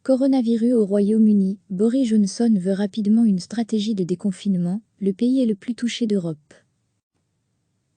Coronavirus au Royaume-Uni, Boris Johnson veut rapidement une stratégie de déconfinement, le pays est le plus touché d'Europe.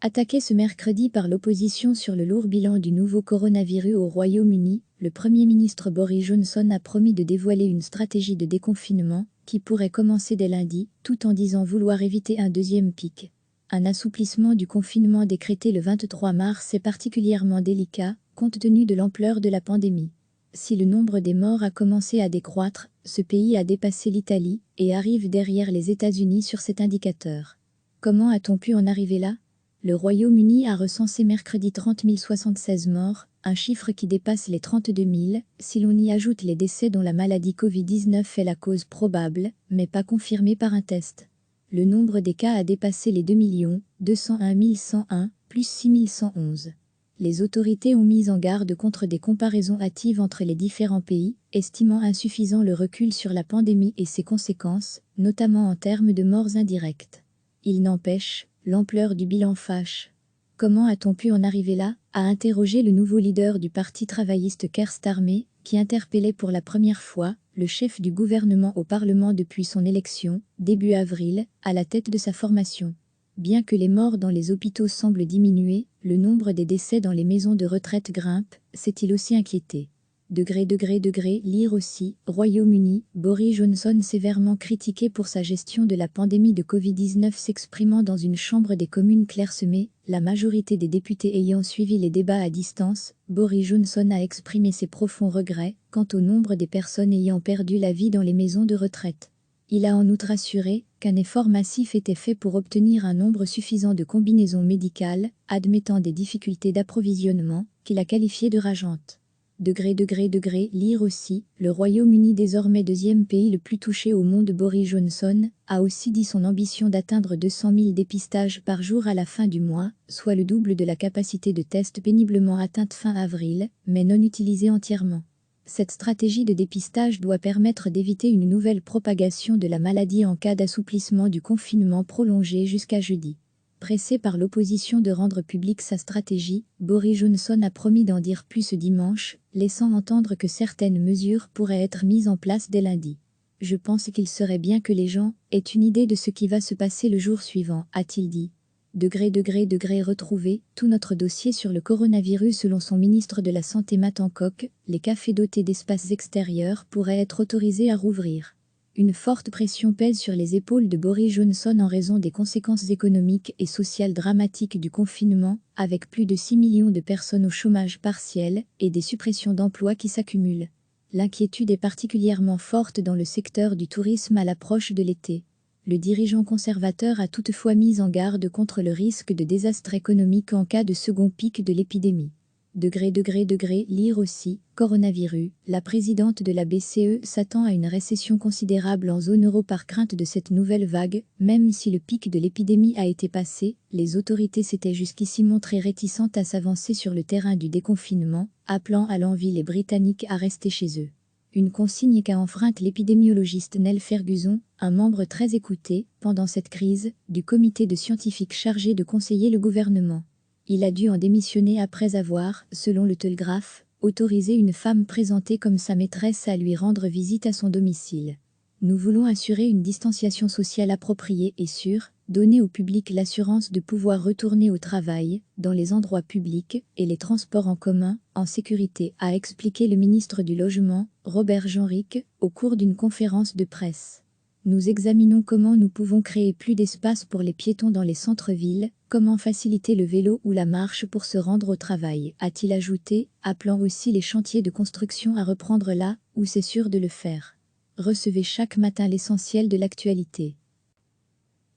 Attaqué ce mercredi par l'opposition sur le lourd bilan du nouveau coronavirus au Royaume-Uni, le Premier ministre Boris Johnson a promis de dévoiler une stratégie de déconfinement, qui pourrait commencer dès lundi, tout en disant vouloir éviter un deuxième pic. Un assouplissement du confinement décrété le 23 mars est particulièrement délicat, compte tenu de l'ampleur de la pandémie. Si le nombre des morts a commencé à décroître, ce pays a dépassé l'Italie et arrive derrière les États-Unis sur cet indicateur. Comment a-t-on pu en arriver là ? Le Royaume-Uni a recensé mercredi 30 076 morts, un chiffre qui dépasse les 32 000, si l'on y ajoute les décès dont la maladie Covid-19 est la cause probable, mais pas confirmée par un test. Le nombre des cas a dépassé les 2 201 101, plus 6 111. Les autorités ont mis en garde contre des comparaisons hâtives entre les différents pays, estimant insuffisant le recul sur la pandémie et ses conséquences, notamment en termes de morts indirectes. Il n'empêche, l'ampleur du bilan fâche. Comment a-t-on pu en arriver là ? A interrogé le nouveau leader du parti travailliste Keir Starmer, qui interpellait pour la première fois le chef du gouvernement au Parlement depuis son élection, début avril, à la tête de sa formation. Bien que les morts dans les hôpitaux semblent diminuer, le nombre des décès dans les maisons de retraite grimpe, s'est-il aussi inquiété. Lire aussi, Royaume-Uni, Boris Johnson sévèrement critiqué pour sa gestion de la pandémie de Covid-19 s'exprimant dans une chambre des communes clairsemée, la majorité des députés ayant suivi les débats à distance, Boris Johnson a exprimé ses profonds regrets quant au nombre des personnes ayant perdu la vie dans les maisons de retraite. Il a en outre assuré qu'un effort massif était fait pour obtenir un nombre suffisant de combinaisons médicales, admettant des difficultés d'approvisionnement, qu'il a qualifiées de rageantes. Lire aussi, le Royaume-Uni désormais deuxième pays le plus touché au monde. Boris Johnson a aussi dit son ambition d'atteindre 200 000 dépistages par jour à la fin du mois, soit le double de la capacité de tests péniblement atteinte fin avril, mais non utilisée entièrement. Cette stratégie de dépistage doit permettre d'éviter une nouvelle propagation de la maladie en cas d'assouplissement du confinement prolongé jusqu'à jeudi. Pressé par l'opposition de rendre publique sa stratégie, Boris Johnson a promis d'en dire plus ce dimanche, laissant entendre que certaines mesures pourraient être mises en place dès lundi. « Je pense qu'il serait bien que les gens aient une idée de ce qui va se passer le jour suivant », a-t-il dit. Retrouver tout notre dossier sur le coronavirus. Selon son ministre de la Santé Matt Hancock, les cafés dotés d'espaces extérieurs pourraient être autorisés à rouvrir. Une forte pression pèse sur les épaules de Boris Johnson en raison des conséquences économiques et sociales dramatiques du confinement, avec plus de 6 millions de personnes au chômage partiel et des suppressions d'emplois qui s'accumulent. L'inquiétude est particulièrement forte dans le secteur du tourisme à l'approche de l'été. Le dirigeant conservateur a toutefois mis en garde contre le risque de désastre économique en cas de second pic de l'épidémie. Lire aussi, coronavirus, la présidente de la BCE s'attend à une récession considérable en zone euro par crainte de cette nouvelle vague. Même si le pic de l'épidémie a été passé, les autorités s'étaient jusqu'ici montrées réticentes à s'avancer sur le terrain du déconfinement, appelant à l'envi les Britanniques à rester chez eux. Une consigne qu'a enfreinte l'épidémiologiste Neil Ferguson, un membre très écouté, pendant cette crise, du comité de scientifiques chargé de conseiller le gouvernement. Il a dû en démissionner après avoir, selon le Telegraph, autorisé une femme présentée comme sa maîtresse à lui rendre visite à son domicile. Nous voulons assurer une distanciation sociale appropriée et sûre, donner au public l'assurance de pouvoir retourner au travail, dans les endroits publics et les transports en commun, en sécurité, a expliqué le ministre du Logement, Robert Jeanric, au cours d'une conférence de presse. Nous examinons comment nous pouvons créer plus d'espace pour les piétons dans les centres-villes, comment faciliter le vélo ou la marche pour se rendre au travail, a-t-il ajouté, appelant aussi les chantiers de construction à reprendre là où c'est sûr de le faire. Recevez chaque matin l'essentiel de l'actualité.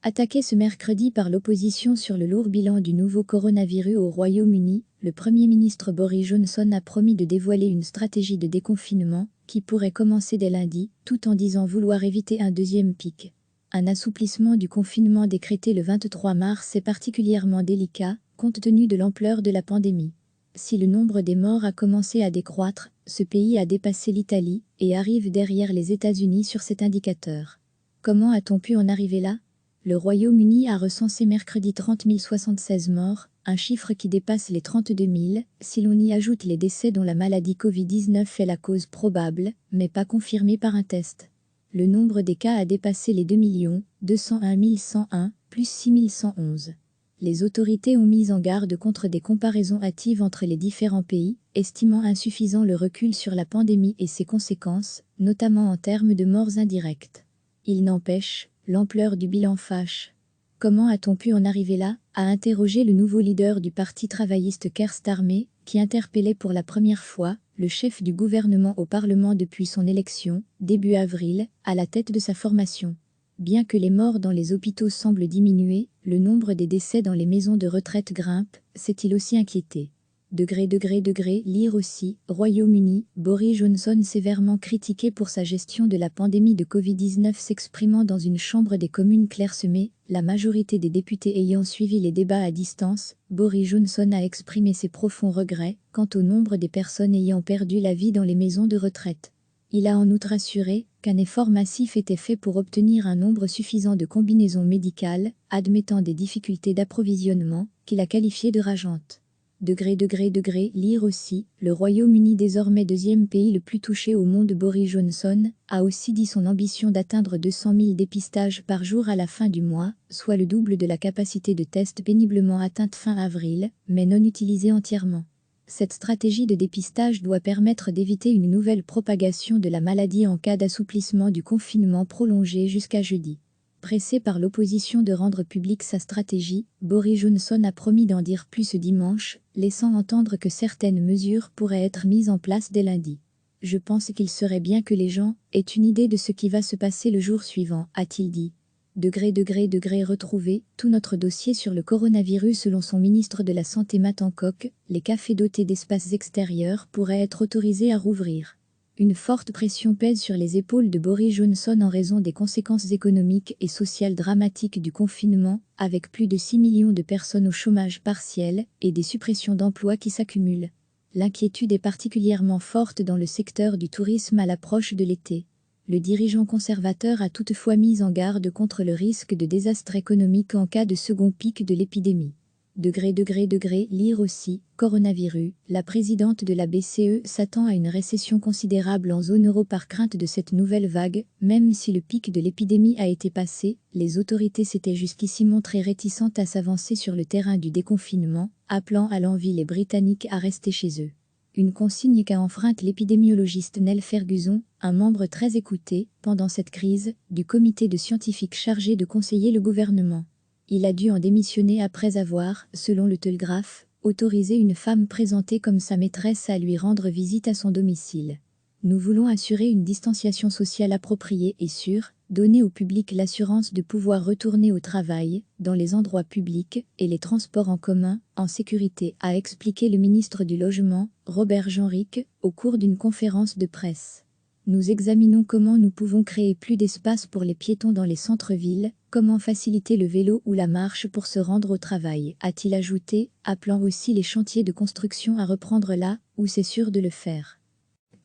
Attaqué ce mercredi par l'opposition sur le lourd bilan du nouveau coronavirus au Royaume-Uni, le Premier ministre Boris Johnson a promis de dévoiler une stratégie de déconfinement, qui pourrait commencer dès lundi, tout en disant vouloir éviter un deuxième pic. Un assouplissement du confinement décrété le 23 mars est particulièrement délicat, compte tenu de l'ampleur de la pandémie. Si le nombre des morts a commencé à décroître, ce pays a dépassé l'Italie et arrive derrière les États-Unis sur cet indicateur. Comment a-t-on pu en arriver là ? Le Royaume-Uni a recensé mercredi 30 076 morts, un chiffre qui dépasse les 32 000, si l'on y ajoute les décès dont la maladie Covid-19 est la cause probable, mais pas confirmée par un test. Le nombre des cas a dépassé les 2 201 101, plus 6 111. Les autorités ont mis en garde contre des comparaisons hâtives entre les différents pays, estimant insuffisant le recul sur la pandémie et ses conséquences, notamment en termes de morts indirectes. Il n'empêche, l'ampleur du bilan fâche. Comment a-t-on pu en arriver là, a interrogé le nouveau leader du parti travailliste Keir Starmer, qui interpellait pour la première fois le chef du gouvernement au Parlement depuis son élection, début avril, à la tête de sa formation. Bien que les morts dans les hôpitaux semblent diminuer, le nombre des décès dans les maisons de retraite grimpe, s'est-il aussi inquiété. Lire aussi, Royaume-Uni, Boris Johnson sévèrement critiqué pour sa gestion de la pandémie de Covid-19 s'exprimant dans une chambre des communes clairsemée, la majorité des députés ayant suivi les débats à distance, Boris Johnson a exprimé ses profonds regrets quant au nombre des personnes ayant perdu la vie dans les maisons de retraite. Il a en outre assuré qu'un effort massif était fait pour obtenir un nombre suffisant de combinaisons médicales, admettant des difficultés d'approvisionnement, qu'il a qualifiées de rageantes. Lire aussi, le Royaume-Uni désormais deuxième pays le plus touché au monde. Boris Johnson a aussi dit son ambition d'atteindre 200 000 dépistages par jour à la fin du mois, soit le double de la capacité de test péniblement atteinte fin avril, mais non utilisée entièrement. Cette stratégie de dépistage doit permettre d'éviter une nouvelle propagation de la maladie en cas d'assouplissement du confinement prolongé jusqu'à jeudi. Pressé par l'opposition de rendre publique sa stratégie, Boris Johnson a promis d'en dire plus ce dimanche, laissant entendre que certaines mesures pourraient être mises en place dès lundi. « Je pense qu'il serait bien que les gens aient une idée de ce qui va se passer le jour suivant », a-t-il dit. Retrouver tout notre dossier sur le coronavirus. Selon son ministre de la Santé Matt Hancock, les cafés dotés d'espaces extérieurs pourraient être autorisés à rouvrir. Une forte pression pèse sur les épaules de Boris Johnson en raison des conséquences économiques et sociales dramatiques du confinement, avec plus de 6 millions de personnes au chômage partiel et des suppressions d'emplois qui s'accumulent. L'inquiétude est particulièrement forte dans le secteur du tourisme à l'approche de l'été. Le dirigeant conservateur a toutefois mis en garde contre le risque de désastre économique en cas de second pic de l'épidémie. Lire aussi, coronavirus, la présidente de la BCE s'attend à une récession considérable en zone euro par crainte de cette nouvelle vague. Même si le pic de l'épidémie a été passé, les autorités s'étaient jusqu'ici montrées réticentes à s'avancer sur le terrain du déconfinement, appelant à l'envi les Britanniques à rester chez eux. Une consigne qu'a enfreinte l'épidémiologiste Neil Ferguson, un membre très écouté, pendant cette crise, du comité de scientifiques chargé de conseiller le gouvernement. Il a dû en démissionner après avoir, selon le Telegraph, autorisé une femme présentée comme sa maîtresse à lui rendre visite à son domicile. Nous voulons assurer une distanciation sociale appropriée et sûre, donner au public l'assurance de pouvoir retourner au travail, dans les endroits publics et les transports en commun, en sécurité, a expliqué le ministre du Logement, Robert Jeanric, au cours d'une conférence de presse. Nous examinons comment nous pouvons créer plus d'espace pour les piétons dans les centres-villes, comment faciliter le vélo ou la marche pour se rendre au travail, a-t-il ajouté, appelant aussi les chantiers de construction à reprendre là où c'est sûr de le faire.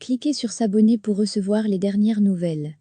Cliquez sur s'abonner pour recevoir les dernières nouvelles.